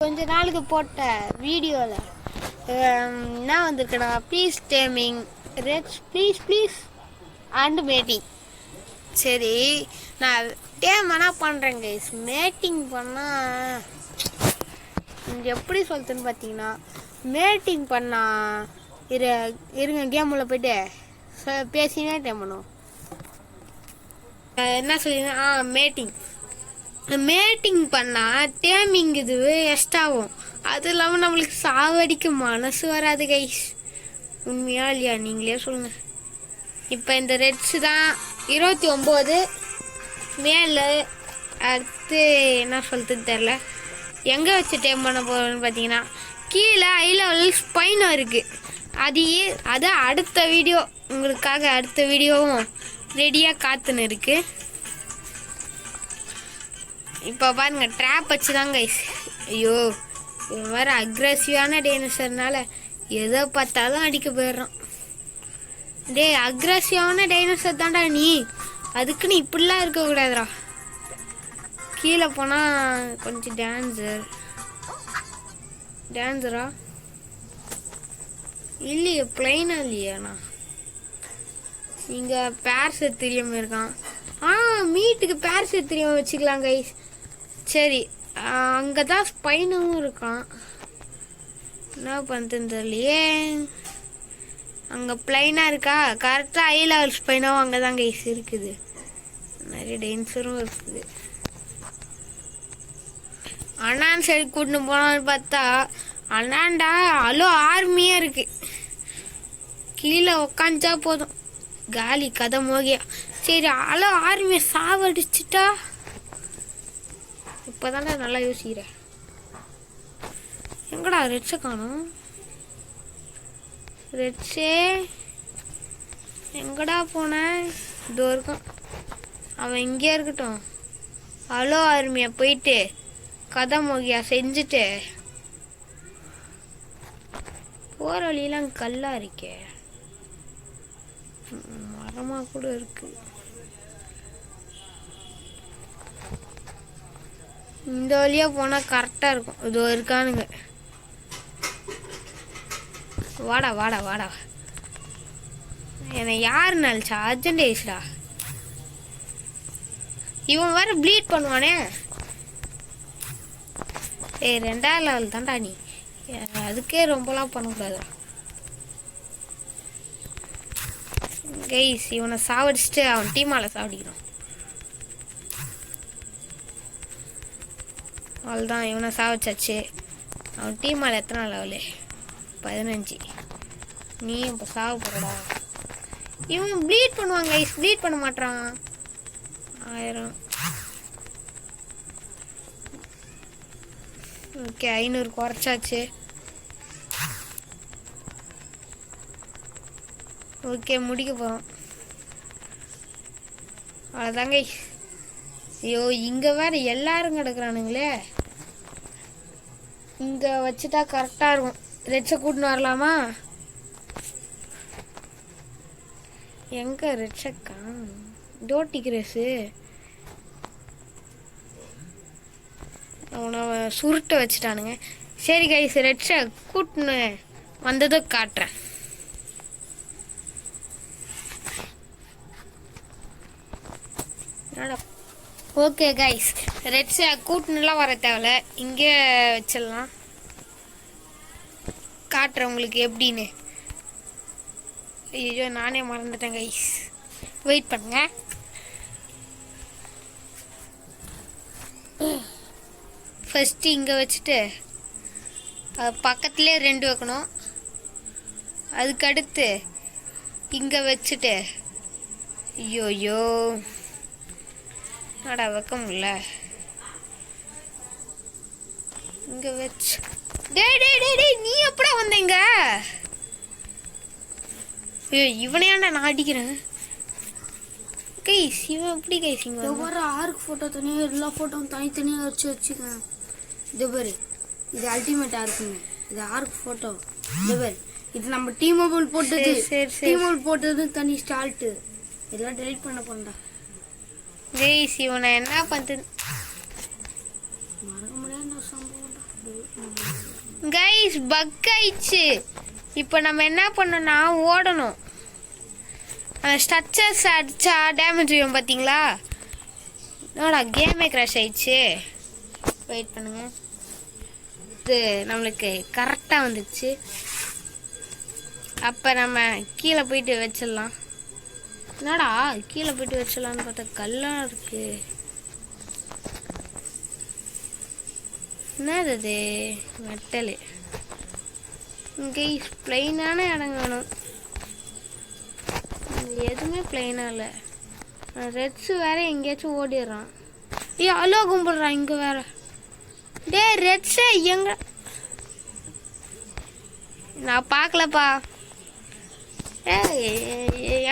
கொஞ்ச நாளுக்கு போட்ட வீடியோவில் என்ன வந்திருக்குன்னா please taming reds please and matting. சரி, நான் டேம் என்ன பண்ணுறேன் கைஸ். மேட்டிங் பண்ணால் எப்படி சொல்லுதுன்னு பார்த்தீங்கன்னா, மேட்டிங் பண்ணால் இருங்க கேம் உள்ள போய்ட்டு பேசினே டேம் பண்ணுவோம். என்ன சொல்லிங்கன்னா மேட்டிங் பண்ணால் டேமிங் இது எஸ்டாகும். அது இல்லாமல் நம்மளுக்கு சாவடிக்க மனசு வராது கைஸ். உண்மையா இல்லையா நீங்களே சொல்லுங்கள். இப்போ இந்த ரெட்ஸு தான் 29 மேலே. அடுத்து என்ன சொல்கிறதுன்னு தெரில. எங்கே வச்சு டேம் பண்ண போகிறோன்னு பார்த்தீங்கன்னா, கீழே ஹை லெவல் ஸ்பைனோ இருக்குது. அது அடுத்த வீடியோ உங்களுக்காக அடுத்த வீடியோவும் ரெடியாக காத்துன்னு இருக்குது. இப்போ பாருங்க, ட்ராப் வச்சு தான் கைஸ். ஐயோ, இவன் வேறு அக்ரெசிவான டைனோசர்னால எதை பார்த்தாலும் அடிக்க போயிடுறான். டே, அக்ரெசிவான டைனோசர் தான்டா நீ, அதுக்குன்னு இப்படிலாம் இருக்கக்கூடாதுடா. கீழே போனால் கொஞ்சம் டான்ஸரா இல்லையே, பிளைனா இல்லையாண்ணா. இங்கே பேர்செட் தெரியாமல் இருக்கான். மீட்டுக்கு பேர்செட் தெரியாமல் வச்சுக்கலாம் கைஸ். சரி, அங்கே தான் ஸ்பைனும் இருக்கான். என்ன பண்ணுறதுன்னு தெரியலையே. அங்கே பிளைனாக இருக்கா, கரெக்டாக ஹை லெவல் ஸ்பைனாவும் அங்கே தான் கைஸ் இருக்குது. நிறைய டைனோசரும் இருக்குது. அண்ணான் சைடு கூட்டின்னு போனான்னு பார்த்தா அண்ணாண்டா அவ்வளோ ஆர்மியாக இருக்குது. கீழே உக்காந்துச்சா போதும், காலி கதை மோகியா. சரி, அவ்வளோ ஆர்மியை சாவடிச்சிட்டா. இப்போதானே நல்லா யோசிக்கிறேன். எங்கடா ரெட்ஸை காணும்? ரெட்ஸே எங்கடா போனேன்? இதோ இருக்கும். அவன் இங்கே இருக்கட்டும். அவ்வளோ ஆர்மியை போயிட்டு கதை மோகியா செஞ்சுட்டு போகிற வழியெல்லாம் கல்லாக இருக்கே, மரமாக கூட இருக்கு. இந்த வழியாக போனால் கரெக்டாக இருக்கும். இதோ இருக்கானுங்க. வாடா என்னை யாரு நினச்சா? அர்ஜென்ட் ஐஸ்டா. இவன் வேறு ப்ளீட் பண்ணுவானே. ஏய், 2வது லெவல் தான்டா நீ, அதுக்கே ரொம்பலாம் பண்ணக்கூடாது கைஸ். இவனை சாவடிச்சுட்டு அவன் டீமால சாவடிக்கிறான். அவ்வளோதான், இவனை சாவடிச்சாச்சு. அவன் டீமால எத்தனை லெவலு? 15. நீ இப்போ சாவ போறடா. இவன் ப்ளீட் பண்ணுவான் கைஸ், ப்ளீட் பண்ண மாட்டான். 1000. ஓகே, 500 குறைச்சாச்சு. ஓகே, முடிக்க போகிறோம். அவ்வளோதாங்க. ஐயோ, இங்கே வேறு எல்லாரும் கிடக்குறானுங்களே. இங்கே வச்சுட்டா கரெக்டாக இருக்கும். ரெட்ஸை கூட்டின்னு வரலாமா? எங்கே ரெட்ஸக்கா? டோட்டிக்ரேஸு அவனை சுருட்ட வச்சுட்டானுங்க. சரி கைஸ், ரெட்ஸை கூட்டின்னு வந்ததும் காட்டுறேன். ஓகே கைஸ், ரெட்ஸை கூட்டினுலாம் வர தேவையில்ல, இங்கே வச்சிடலாம். காட்டுறேன் உங்களுக்கு எப்படின்னு. ஐயோ, நானே மறந்துட்டேன் கைஸ், வெயிட் பண்ணுங்க. ஃபஸ்ட்டு இங்கே வச்சுட்டு பக்கத்துலேயே 2 வைக்கணும். அதுக்கடுத்து இங்கே வச்சுட்டு ஐயோ நடா வைக்க முடியல. இங்கே வச்சு டேய் நீ எப்படா வந்தீங்க? ஐயோ, இவனையாண்டா நான் அடிக்கிறேன் கைஸ். இவன் எப்படி கைஸ்? இங்கே ஒவ்வொரு ஆர்க் ஃபோட்டோ தனியாக, எல்லா ஃபோட்டோவும் தனித்தனியாக வச்சுக்கேன். இது பாரு, இது அல்டிமேட்டாக இருக்குங்க. இது ஆர்க் ஃபோட்டோ. இது பாரு, இது நம்ம டீம் மொபைல் போட்டது. டீம் மொபைல் போட்டது தனி ஸ்டால்ட்டு. இதெல்லாம் டெலிட் பண்ண போண்டா கைஸ். இவனை என்ன பண்ணுறது? மறக்க முடியாத சம்பவம். கைஸ் பக் ஆயிடுச்சு. இப்போ நம்ம என்ன பண்ணோம்னா ஓடணும். ஸ்ட்ரக்சர்ஸ் அடிச்சா டேமேஜ் ஆகும் பார்த்தீங்களா? என்னடா கேமே கிராஷ் ஆயிடுச்சு. வெயிட் பண்ணுங்க. இது நம்மளுக்கு கரெக்டாக வந்துடுச்சு. அப்போ நம்ம கீழே போயிட்டு வச்சிடலாம். என்னடா கீழே போயிட்டு வச்சிடலான்னு பார்த்தா கல்லாம் இருக்கு. என்னது அது? மெட்டலு. இங்கே பிளைனான இடம் வேணும். எதுவுமே பிளைனா இல்லை. ரெட்ஸு வேற எங்கேயாச்சும் ஓடிடுறான். அலோ கும்பிடுறான் இங்கே வேற. டே ரெட்ஸே எங்க? நான் பார்க்கலப்பா.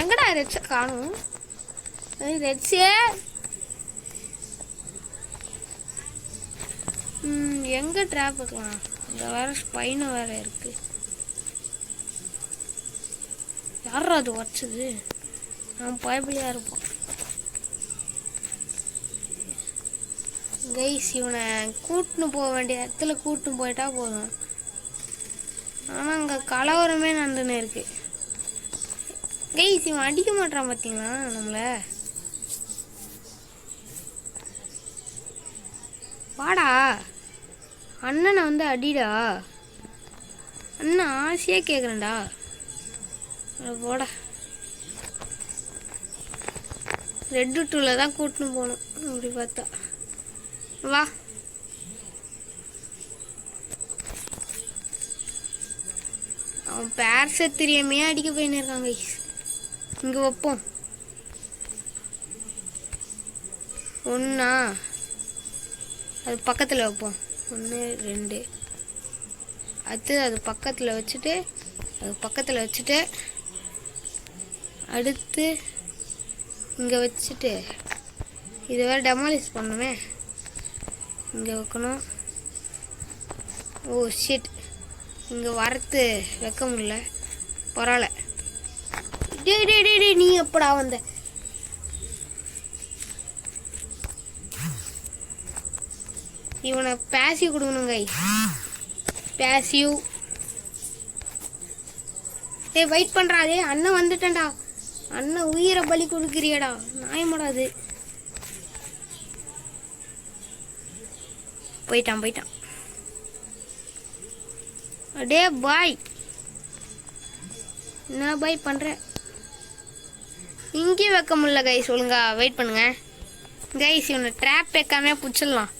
எங்கடா ரெட்ஸை காணும்? ரெட்ஸே எங்க ட்ராப் வைக்கலாம்? இங்க வேற ஸ்பைனும் வேற இருக்கு. யாரா அது வச்சது? நான் பயபிளியா இருப்போம். கைஸ் இவனை கூட்டுன்னு போக வேண்டிய இடத்துல கூட்டுன்னு போயிட்டா போதும். ஆனால் அங்கே கலவரமே நடந்துன்னு இருக்கு. கைஸ் இவன் அடிக்க மாட்டான் பார்த்தீங்களா நம்மளை? வாடா அண்ணனை வந்து அடிடா. அண்ணன் ஆசையாக கேட்குறேன்டா. போடா. ரெட்டு 2ல தான் கூட்டுன்னு போகணும். அப்படி பார்த்தா வா. அவன் பேர்ஸை தெரியாமையே அடிக்க போயின்னு இருக்காங்க. இங்கே வைப்போம். ஒன்றா அது பக்கத்தில் வைப்போம். 1 2 அது பக்கத்தில் வச்சுட்டு அடுத்து இங்கே வச்சுட்டு இது வேறு டெமாலிஷ் பண்ணுமே. இங்கே வைக்கணும். ஓ ஷிட், இங்கே வரத்து வைக்க முடியல. பரவாயில்ல. டே டே டே டே நீ எப்படா வந்த? இவனை பேசிவ் கொடுக்கணுங்க. பேசிவ். ஏய் வெயிட் பண்ணுறாதே. அண்ணன் வந்துட்டேன்டா. அண்ணன் உயிரை பலி கொடுக்குறியடா. நியாயமாடாது. போயிட்டான். அடே பாய். என்ன பாய் பண்ணுற? இங்கேயும் வைக்க முடியல கைஸ். ஒழுங்கா வெயிட் பண்ணுங்க கைஸ். இவனை ட்ராப் வைக்காம பிடிச்சிடலாம்.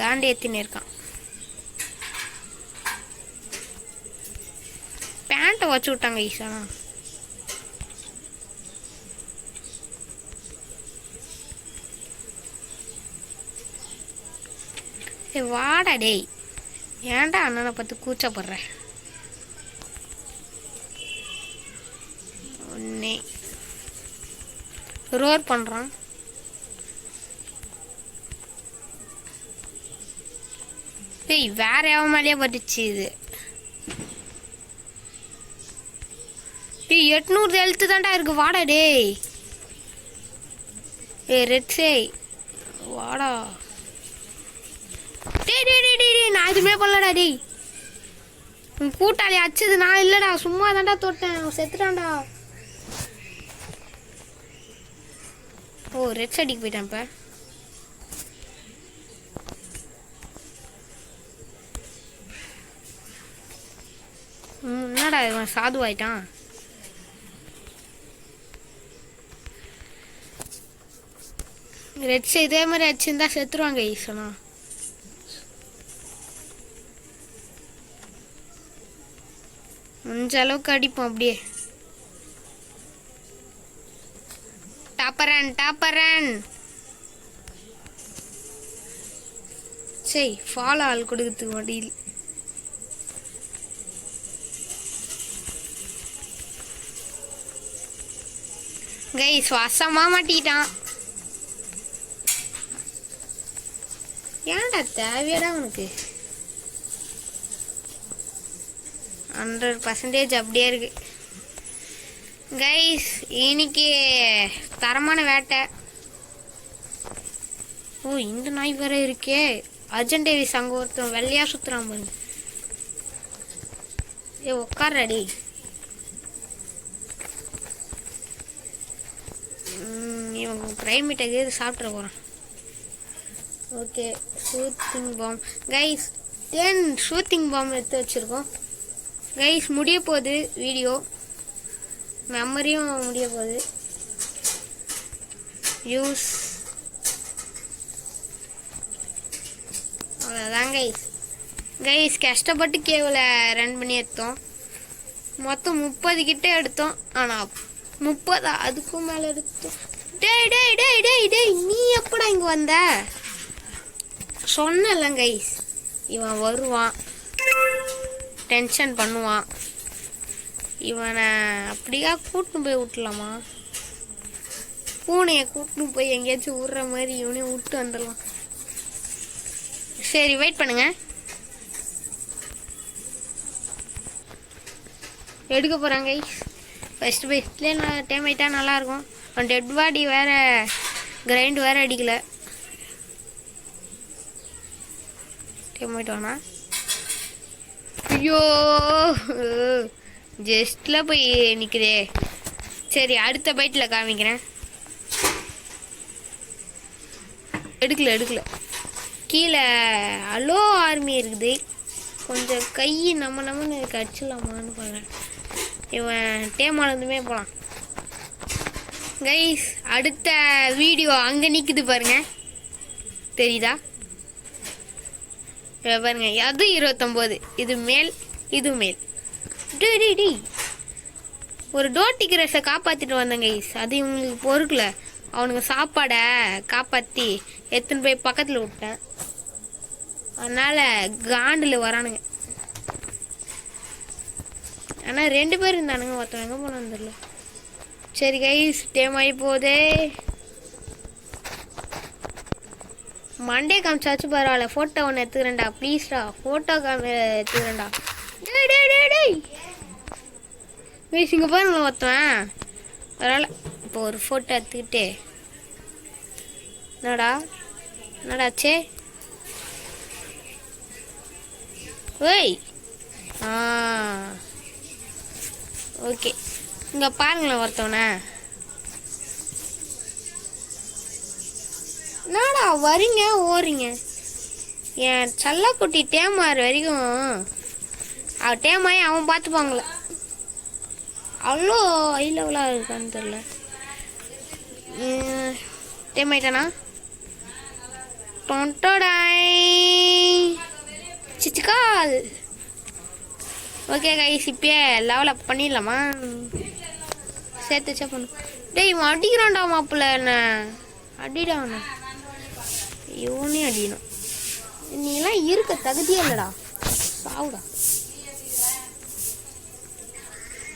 காண்டி ஏற்றின்னு இருக்கான். பேண்ட்டை வச்சு விட்டாங்க கைஸ். ஆனால் வாடா டேய். ஏன்டா அண்ணனை பார்த்து கூச்சப்படுற? ஒன்னே ரோர் பண்ணுறான். டேய் வேற எவன் மேலேயே பட்டுச்சு இது. டேய் 800 ஹெல்த்து தான்டா இருக்கு. வாடா டேய். ரெட்ஸே வாடா. டேய் டேய் டேய் டேய் நான் எதுவுமே பண்ணலடா டேய். உன் கூட்டாளி அச்சது நான் இல்லைடா. சும்மா தான்டா தொட்டேன். அவன் செத்துட்டான்டா. ஓ ரெட்ஸ் அடிக்க போயிட்டான். இப்போ என்னடா இவன் சாதுவாயிட்டான். ரெட்ஸ் இதே மாதிரி அடிச்சிருந்தா செத்துருவாங்க ஈஸனா. முடிஞ்ச அளவுக்கு அடிப்போம் அப்படியே. டாப்பரன் சரி ஃபாலோ ஆள் கொடுக்கறதுக்கு வண்டியில். கைஸ் வசமா மாட்டிக்கிட்டான். ஏன்டா தேவையாடா உனக்கு? 100% அப்படியே இருக்கு கைஸ். இன்னைக்கு தரமான வேட்டை. ஓ இந்த நாய் வேற இருக்கே. அர்ஜென்டேவிஸ் அங்கே ஒருத்தன் வெள்ளையா சுற்றுறான் பாருங்க. ஏ உட்காரடி. இவங்க பிரைமேட்டை கேது சாப்பிட்ற போகிறான். Okay shooting bomb guys 10 shooting bomb எடுத்து வச்சுருக்கோம் கைஸ். முடிய போகுது வீடியோ, மெமரியும் முடிய போகுது. யூஸ் அவ்வளோதான் கைஸ் கஷ்டப்பட்டு கேவில் ரன் பண்ணி எடுத்தோம். மொத்தம் 30 கிட்ட எடுத்தோம். ஆனால் 30 அதுக்கும் மேலே எடுத்தோம். டேய் டேய் டேய் டேய் டேய் நீ எப்படா இங்கே வந்த? சொன்னல கைஸ் இவன் வருவான், டென்ஷன் பண்ணுவான். இவனை அப்படியா கூட்டின்னு போய் விட்டுலாமா? பூனையை கூட்டின்னு போய் எங்கேயாச்சும் விட்ற மாதிரி இவனையும் விட்டு வந்துடலாம். சரி வெயிட் பண்ணுங்க, எடுக்க போகிறாங்க கைஸ். ஃபர்ஸ்ட் பேஸ்லேயே நான் டைம் ஆகிட்டா நல்லாயிருக்கும். அவன் டெட் பாடி வேறு கிரைண்ட் வேறு அடிக்கலை. டைம் ஆகிட்டோண்ணா. ஐயோ ஜஸ்ட்டில் போய் நிற்குதே. சரி அடுத்த பைட்டில் காமிக்கிறேன். எடுக்கல கீழே அலோ ஆர்மி இருக்குது. கொஞ்சம் கை நம்மன்னு கடிச்சிடலாமான்னு பாருங்க. இவன் டேமானதுமே போகலாம் கைஸ். அடுத்த வீடியோ அங்கே நிற்குது பாருங்க, தெரியுதா? பாருங்க அது 29, இது மேல் இது மேல். டி ஒரு டோட்டிக்கு ரசை காப்பாற்றிட்டு வந்தேன் கைஸ். அது இவங்களுக்கு பொறுக்கல. அவனுங்க சாப்பாடை காப்பாற்றி எடுத்துன்னு போய் பக்கத்தில் விட்டேன். அதனால் காண்டில் வரானுங்க. ஆனால் 2 பேர் இருந்தானுங்க, ஒருத்தன் எங்கே போனான்னு தெரியல. சரி கைஸ் டைம் ஆகி போதே. மண்டே காமிச்சாச்சு பரவாயில்ல. ஃபோட்டோ ஒன்று எடுத்துக்கிறேன்டா ப்ளீஸ்டா. ஃபோட்டோ எடுத்துக்கிறேன்டா. டேய் மீஸ் இங்கே பாருங்களேன் ஒருத்தன். பரவாயில்ல இப்போ ஒரு ஃபோட்டோ எடுத்துக்கிட்டு. என்னடாச்சே? ஓய் ஓகே இங்கே பாருங்களேன் ஒருத்தவனை. என்னடா வரீங்க ஓடுறீங்க? என் சல்லக்குட்டி டேமாறு வரைக்கும் அவன் டேமாயி அவன் பார்த்துப்பாங்களே. அவ்வளோ ஹை லெவலாக இருக்கான்னு தெரில. டேம் ஆயிட்டானா? டொண்டோடாய் சிச்சுக்கால். ஓகே கைஸ் இப்பயே லெவல் அப் பண்ணிடலாமா? சேர்த்து பண்ணு. டேய் இவன் அடிக்கிறான்டா மாப்பிள்ள. என்ன அடிடா அவனை. இவனே அடிக்கணும். நீலாம் இருக்க தகுதியே இல்லைடா. சாவுடா.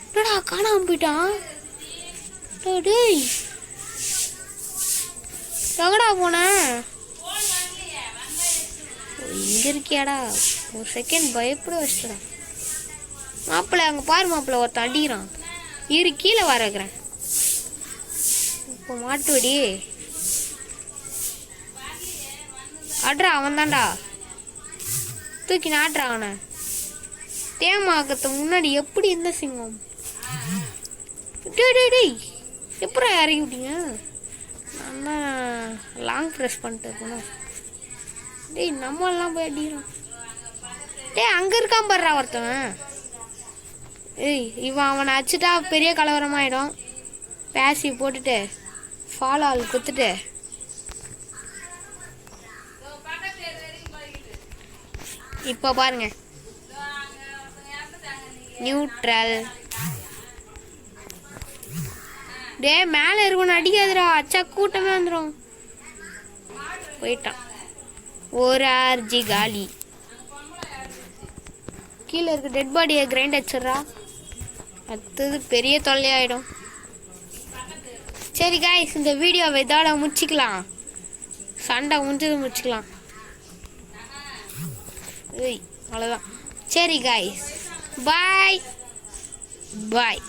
என்னடா காணாம போயிட்டான்? டேய் எங்கடா போன? இங்க இருக்கியாடா? ஒரு செகண்ட் பயப்பட வச்சிட்டா. மாப்பிள்ள அங்கே பாரு மாப்பிள்ள ஒருத்தன் அடிக்கிறான். கீழே வர வைக்கிறேன். இப்போ மாட்டுவடி அட்ரா. அவன் தான்டா தூக்கி நாட்டுறான் அவனை. தேமாக்கத்து முன்னாடி எப்படி இருந்த சிங்கம்? டேய் எப்படா இறங்கி விட்டீங்க? நான் தான் லாங் ப்ரெஸ் பண்ணிட்டு இருக்கணும். டேய் நம்மளாம் போய் அடிக்கிறோம். டேய் அங்கே இருக்கான் பாடுறா ஒருத்தவன். ஏய் இவன் அவனை அடிச்சுட்டா பெரிய கலவரமாயிடும். பேசி போட்டுட்டு ஃபாலோ ஆள் குத்துட்டு இப்போ பாருங்க நியூட்ரல். டே மேலே இருக்கணும் அடிக்காதுடா. அச்சா கூட்டமே வந்துடும். போயிட்டான். ஒரு ஆர்ஜி காலி. கீழே இருக்க டெட் பாடியை கிரைண்ட் அடிச்சிட்றா. அடுத்தது பெரிய தொல்லையாயிடும். சரி காய்ஸ் இந்த வீடியோவை இதோட முடிச்சிக்கலாம். சண்டை முடிஞ்சது முடிச்சுக்கலாம். அவ்வளோதான். சரி காய்ஸ் பாய் பாய்.